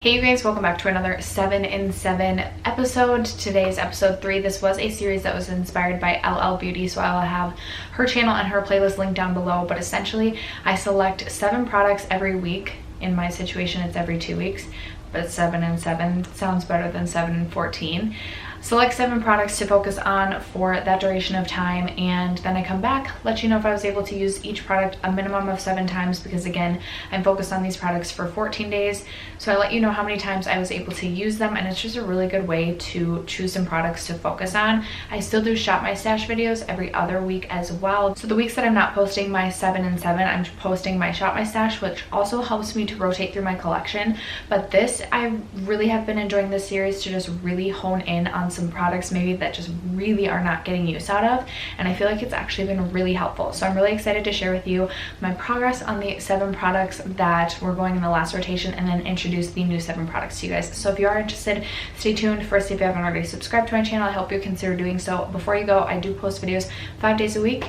Hey you guys, welcome back to another 7 in 7 episode. Today's episode 3. This was a series that was inspired by LL Beauty, so I will have her channel and her playlist linked down below. But essentially, I select 7 products every week. In my situation, it's every 2 weeks, but 7 in 7 sounds better than 7 in 14. Select 7 products to focus on for that duration of time, and then I come back, let you know if I was able to use each product a minimum of 7 times, because again, I'm focused on these products for 14 days. So I let you know how many times I was able to use them, and it's just a really good way to choose some products to focus on. I still do shop my stash videos every other week as well. So the weeks that I'm not posting my 7 in 7, I'm posting my shop my stash, which also helps me to rotate through my collection. But this, I really have been enjoying this series to just really hone in on some products maybe that just really are not getting use out of, and I feel like it's actually been really helpful. So I'm really excited to share with you my progress on the 7 products that were going in the last rotation, and then introduce the new 7 products to you guys. So if you are interested, stay tuned. First, if you haven't already subscribed to my channel, I hope you consider doing so. Before you go, I do post videos 5 days a week.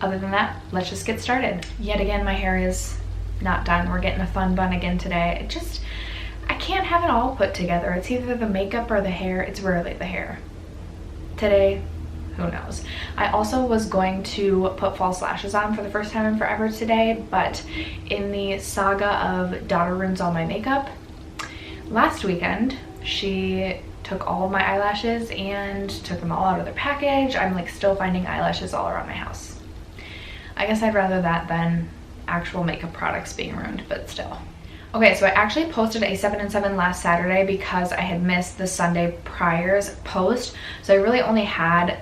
Other than that, let's just get started. Yet again, my hair is not done. We're getting a fun bun again today. I can't have it all put together. It's either the makeup or the hair. It's rarely the hair. Today, who knows. I also was going to put false lashes on for the first time in forever today, but in the saga of daughter ruins all my makeup, last weekend she took all of my eyelashes and took them all out of their package. I'm like still finding eyelashes all around my house. I guess I'd rather that than actual makeup products being ruined, but still. Okay, so I actually posted a 7 in 7 last Saturday because I had missed the Sunday prior's post. So I really only had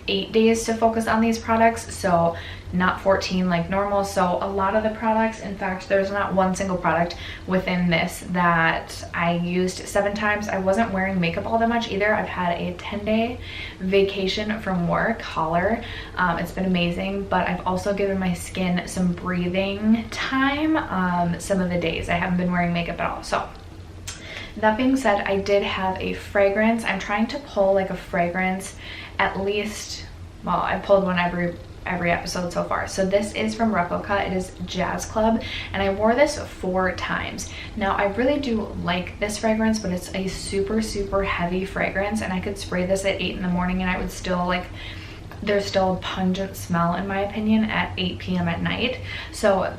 8 days to focus on these products, so not 14 like normal. So a lot of the products, in fact, there's not one single product within this that I used 7 times. I wasn't wearing makeup all that much either. I've had a 10-day vacation from work, holler. It's been amazing, but I've also given my skin some breathing time some of the days I haven't been wearing makeup at all. So that being said, I did have a fragrance. I'm trying to pull like a fragrance at least, well, I pulled one every episode so far. So this is from Replica. It is Jazz Club, and I wore this 4 times. Now I really do like this fragrance, but it's a super heavy fragrance, and I could spray this at 8 in the morning and I would still like, there's still a pungent smell in my opinion at 8 p.m. at night. So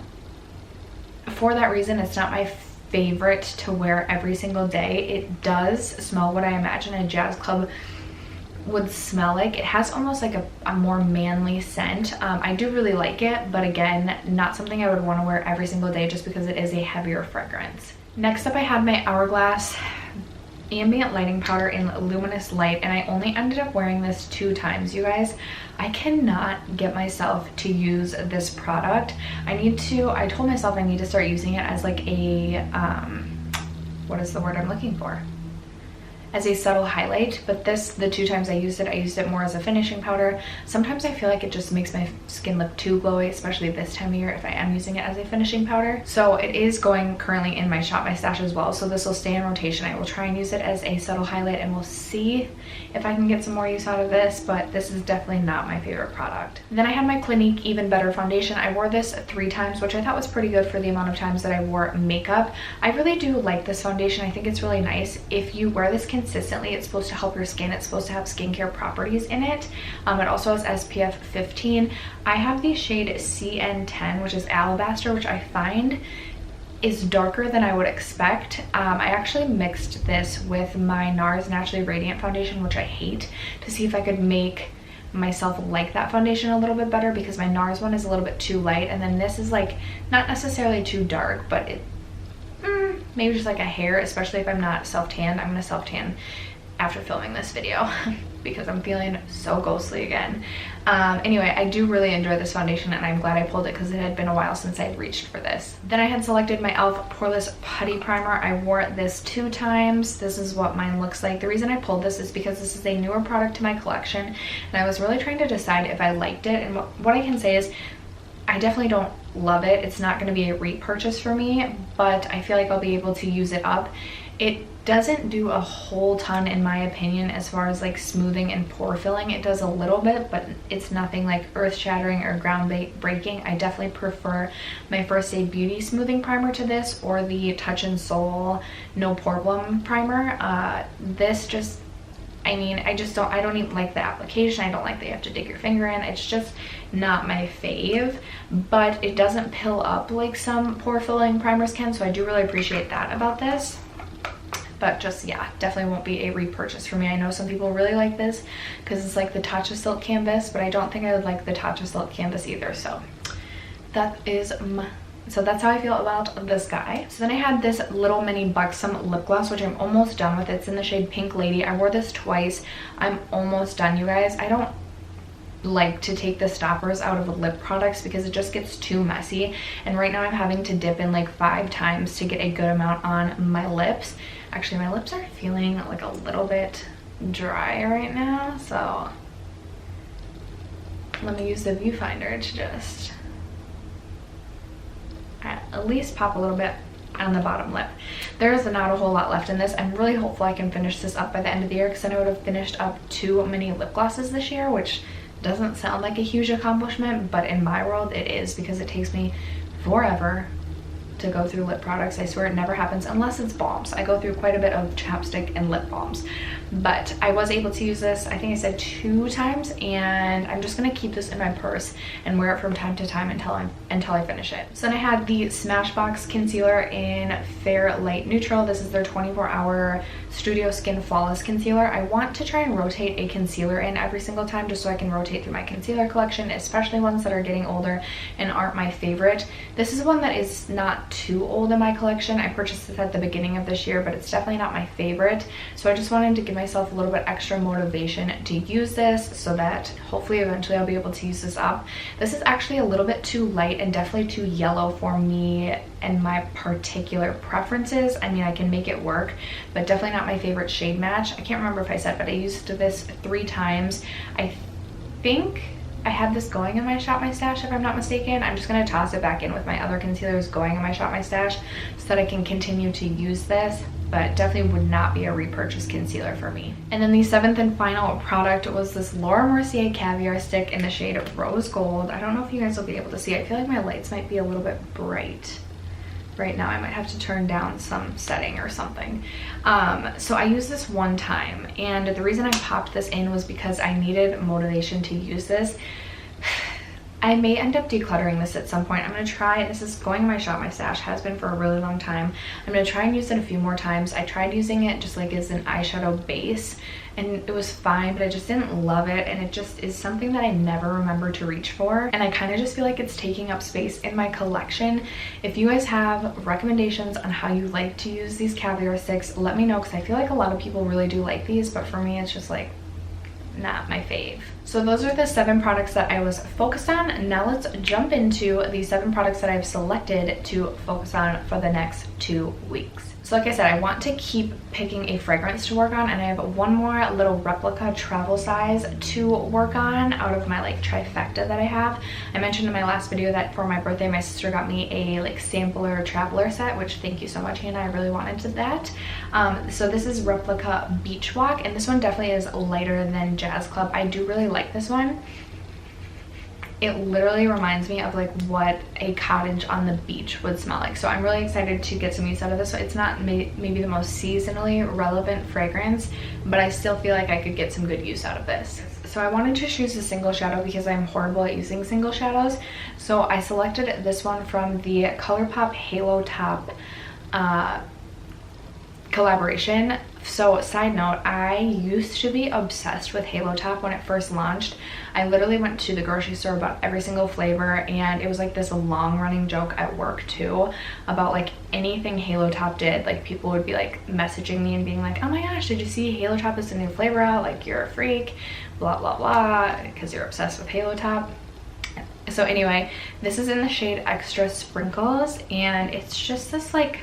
for that reason, it's not my favorite to wear every single day. It does smell what I imagine a Jazz Club would smell like. It has almost like a more manly scent. I do really like it, but again, not something I would want to wear every single day just because it is a heavier fragrance. Next up, I had my Hourglass ambient lighting powder in luminous light, and I only ended up wearing this 2 times, you guys. I cannot get myself to use this product. I told myself I need to start using it as like a what is the word I'm looking for, as a subtle highlight. But the 2 times I used it more as a finishing powder. Sometimes I feel like it just makes my skin look too glowy, especially this time of year if I am using it as a finishing powder. So it is going currently in my shop my stash as well, so this will stay in rotation. I will try and use it as a subtle highlight, and we'll see if I can get some more use out of this, but this is definitely not my favorite product. Then I had my Clinique Even Better foundation. I wore this 3 times, which I thought was pretty good for the amount of times that I wore makeup. I really do like this foundation. I think it's really nice. If you wear this consistently, it's supposed to help your skin. It's supposed to have skincare properties in it. It also has SPF 15. I have the shade CN10, which is Alabaster, which I find is darker than I would expect. I actually mixed this with my NARS Naturally Radiant foundation, which I hate, to see if I could make myself like that foundation a little bit better, because my NARS one is a little bit too light, and then this is like not necessarily too dark, but it maybe just like a hair, especially if I'm not self-tanned. I'm gonna self-tan after filming this video because I'm feeling so ghostly again. Anyway, I do really enjoy this foundation, and I'm glad I pulled it because it had been a while since I'd reached for this. Then I had selected my e.l.f. Poreless Putty Primer. I wore this 2 times. This is what mine looks like. The reason I pulled this is because this is a newer product to my collection, and I was really trying to decide if I liked it. And what I can say is I definitely don't love it. It's not going to be a repurchase for me, but I feel like I'll be able to use it up. It doesn't do a whole ton in my opinion as far as like smoothing and pore filling. It does a little bit, but it's nothing like earth shattering or ground breaking. I definitely prefer my First Aid Beauty smoothing primer to this, or the Touch and Soul No Problem primer. This just, I mean, I don't even like the application. I don't like that you have to dig your finger in. It's just not my fave, but it doesn't pill up like some pore filling primers can, so I do really appreciate that about this. But just, yeah, definitely won't be a repurchase for me. I know some people really like this because it's like the Tatcha Silk Canvas, but I don't think I would like the Tatcha Silk Canvas either. So that's how I feel about this guy. So then I had this little mini Buxom lip gloss, which I'm almost done with. It's in the shade Pink Lady. I wore this twice. I'm almost done, you guys. I don't like to take the stoppers out of lip products because it just gets too messy, and right now I'm having to dip in like 5 times to get a good amount on my lips. Actually, my lips are feeling like a little bit dry right now, so let me use the viewfinder to just at least pop a little bit on the bottom lip. There's not a whole lot left in this. I'm really hopeful I can finish this up by the end of the year, because then I would have finished up 2 mini lip glosses this year, which doesn't sound like a huge accomplishment, but in my world it is, because it takes me forever to go through lip products. I swear it never happens unless it's balms. I go through quite a bit of chapstick and lip balms, but I was able to use this, I think I said 2 times, and I'm just gonna keep this in my purse and wear it from time to time until I finish it. So then I had the Smashbox concealer in Fair Light Neutral. This is their 24-hour Studio Skin Flawless Concealer. I want to try and rotate a concealer in every single time, just so I can rotate through my concealer collection, especially ones that are getting older and aren't my favorite. This is one that is not too old in my collection. I purchased this at the beginning of this year, but it's definitely not my favorite. So I just wanted to give myself a little bit extra motivation to use this, so that hopefully eventually I'll be able to use this up. This is actually a little bit too light and definitely too yellow for me and my particular preferences. I mean, I can make it work, but definitely not my favorite shade match. I can't remember if I said, but I used this 3 times. I think I had this going in my Shop My Stash, if I'm not mistaken. I'm just going to toss it back in with my other concealers going in my Shop My Stash so that I can continue to use this, but definitely would not be a repurchase concealer for me. And then the 7th and final product was this Laura Mercier Caviar Stick in the shade Rose Gold. I don't know if you guys will be able to see. I feel like my lights might be a little bit bright right now. I might have to turn down some setting or something. So I used this 1 time, and the reason I popped this in was because I needed motivation to use this. I may end up decluttering this at some point. I'm going to try, this is going in my Shop My Stash, has been for a really long time. I'm going to try and use it a few more times. I tried using it just like as an eyeshadow base, and it was fine, but I just didn't love it, and it just is something that I never remember to reach for, and I kind of just feel like it's taking up space in my collection. If you guys have recommendations on how you like to use these caviar sticks, let me know, because I feel like a lot of people really do like these, but for me it's just like not my fave. So those are the 7 products that I was focused on. Now let's jump into the 7 products that I've selected to focus on for the next 2 weeks. So like I said, I want to keep picking a fragrance to work on, and I have 1 more little replica travel size to work on out of my like trifecta that I have. I mentioned in my last video that for my birthday my sister got me a like sampler traveler set, which thank you so much, Hannah, I really wanted that. So this is replica Beach Walk, and this one definitely is lighter than Jazz Club. I do really like this one. It literally reminds me of like what a cottage on the beach would smell like. So I'm really excited to get some use out of this. It's not maybe the most seasonally relevant fragrance, but I still feel like I could get some good use out of this. So I wanted to choose a single shadow because I'm horrible at using single shadows. So I selected this one from the ColourPop Halo Top collaboration. So side note, I used to be obsessed with Halo Top when it first launched. I literally went to the grocery store about every single flavor, and it was like this long running joke at work too about like anything Halo Top did. Like people would be like messaging me and being like, oh my gosh, did you see Halo Top is a new flavor out? Like you're a freak, blah blah blah, because you're obsessed with Halo Top. So anyway, this is in the shade Extra Sprinkles, and it's just this like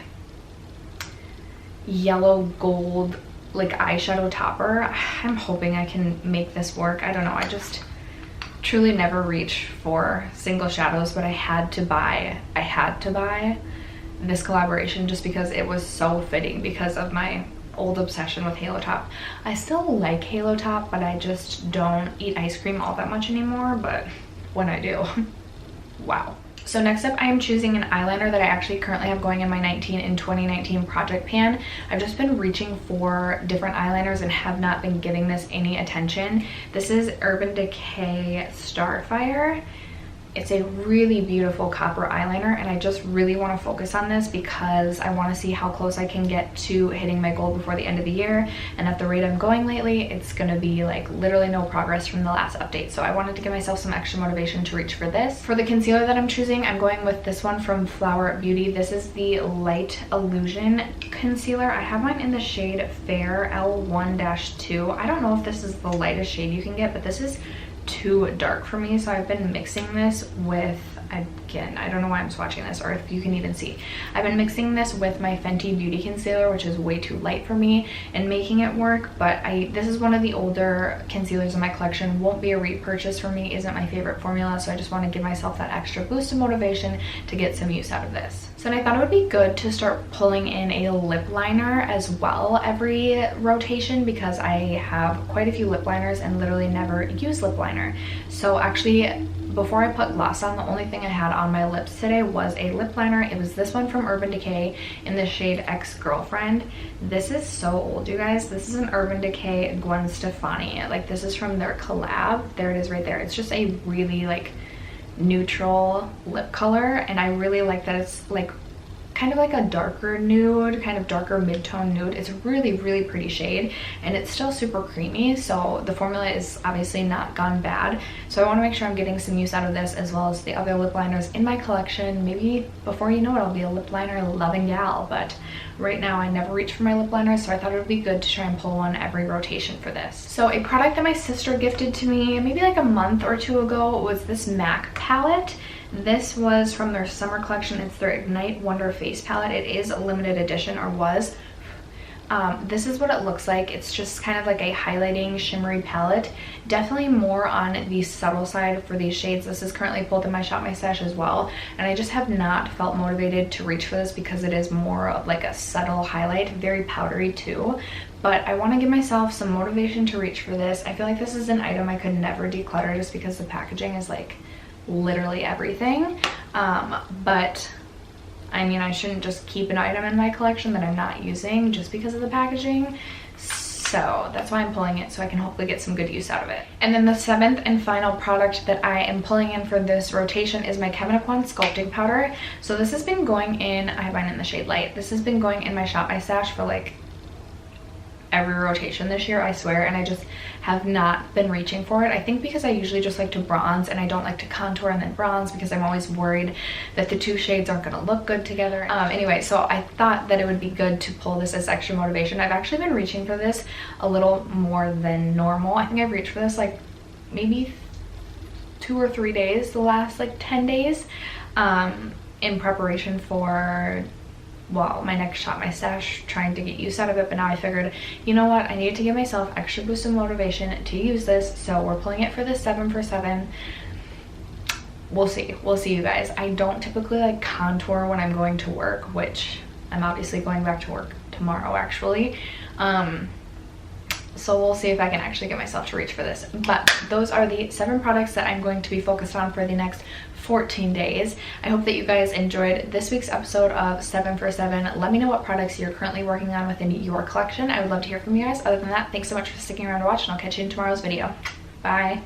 yellow gold like eyeshadow topper. I'm hoping I can make this work. I don't know, I just truly never reach for single shadows, but I had to buy this collaboration just because it was so fitting because of my old obsession with Halo Top. I still like Halo Top, but I just don't eat ice cream all that much anymore, but when I do, wow. So next up, I am choosing an eyeliner that I actually currently have going in my 19 and 2019 project pan. I've just been reaching for different eyeliners and have not been giving this any attention. This is Urban Decay Starfire. It's a really beautiful copper eyeliner, and I just really want to focus on this because I want to see how close I can get to hitting my goal before the end of the year. And at the rate I'm going lately, it's going to be like literally no progress from the last update. So I wanted to give myself some extra motivation to reach for this. For the concealer that I'm choosing, I'm going with this one from Flower Beauty. This is the Light Illusion concealer. I have mine in the shade Fair L1-2. I don't know if this is the lightest shade you can get, but this is too dark for me, so I've been mixing this with, again, I don't know why I'm swatching this or if you can even see. I've been mixing this with my Fenty Beauty concealer, which is way too light for me, and making it work. But this is one of the older concealers in my collection. Won't be a repurchase for me, isn't my favorite formula, so I just want to give myself that extra boost of motivation to get some use out of this. So I thought it would be good to start pulling in a lip liner as well every rotation, because I have quite a few lip liners and literally never use lip liner. So actually, before I put gloss on, the only thing I had on my lips today was a lip liner. It was this one from Urban Decay in the shade Ex-Girlfriend. This is so old, you guys. This is an Urban Decay Gwen Stefani. Like, this is from their collab. There it is right there. It's just a really like neutral lip color, and I really like that it's like kind of like a darker nude, kind of darker mid-tone nude. It's really, really pretty shade, and it's still super creamy, so the formula is obviously not gone bad. So I want to make sure I'm getting some use out of this, as well as the other lip liners in my collection. Maybe before you know it, I'll be a lip liner loving gal, but right now I never reach for my lip liners, so I thought it would be good to try and pull one every rotation for this. So a product that my sister gifted to me maybe like a month or two ago was this MAC palette. This was from their summer collection. It's their Ignite Wonder Face palette. It is a limited edition, or was. This is what it looks like. It's just kind of like a highlighting shimmery palette. Definitely more on the subtle side for these shades. This is currently pulled in my Shop My Stash as well, and I just have not felt motivated to reach for this because it is more of like a subtle highlight, very powdery too. But I want to give myself some motivation to reach for this. I feel like this is an item I could never declutter just because the packaging is like literally everything. But I mean, I shouldn't just keep an item in my collection that I'm not using just because of the packaging. So that's why I'm pulling it, so I can hopefully get some good use out of it. And then the seventh and final product that I am pulling in for this rotation is my Kevyn Aucoin sculpting powder. So this has been going in, I have mine in the shade Light. This has been going in my Shop My Stash for like every rotation this year, I swear, and I just have not been reaching for it. I think because I usually just like to bronze, and I don't like to contour and then bronze because I'm always worried that the two shades aren't going to look good together. Anyway, so I thought that it would be good to pull this as extra motivation. I've actually been reaching for this a little more than normal. I think I've reached for this like maybe 2 or 3 days the last like 10 days in preparation for, well, my next Shop My Stash, trying to get use out of it. But now I figured, you know what, I needed to give myself extra boost of motivation to use this, so we're pulling it for this 7 for 7. We'll see you guys. I don't typically like contour when I'm going to work, which I'm obviously going back to work tomorrow actually. So we'll see if I can actually get myself to reach for this. But those are the 7 products that I'm going to be focused on for the next 14 days. I hope that you guys enjoyed this week's episode of 7 for 7. Let me know what products you're currently working on within your collection. I would love to hear from you guys. Other than that, thanks so much for sticking around to watch, and I'll catch you in tomorrow's video. Bye.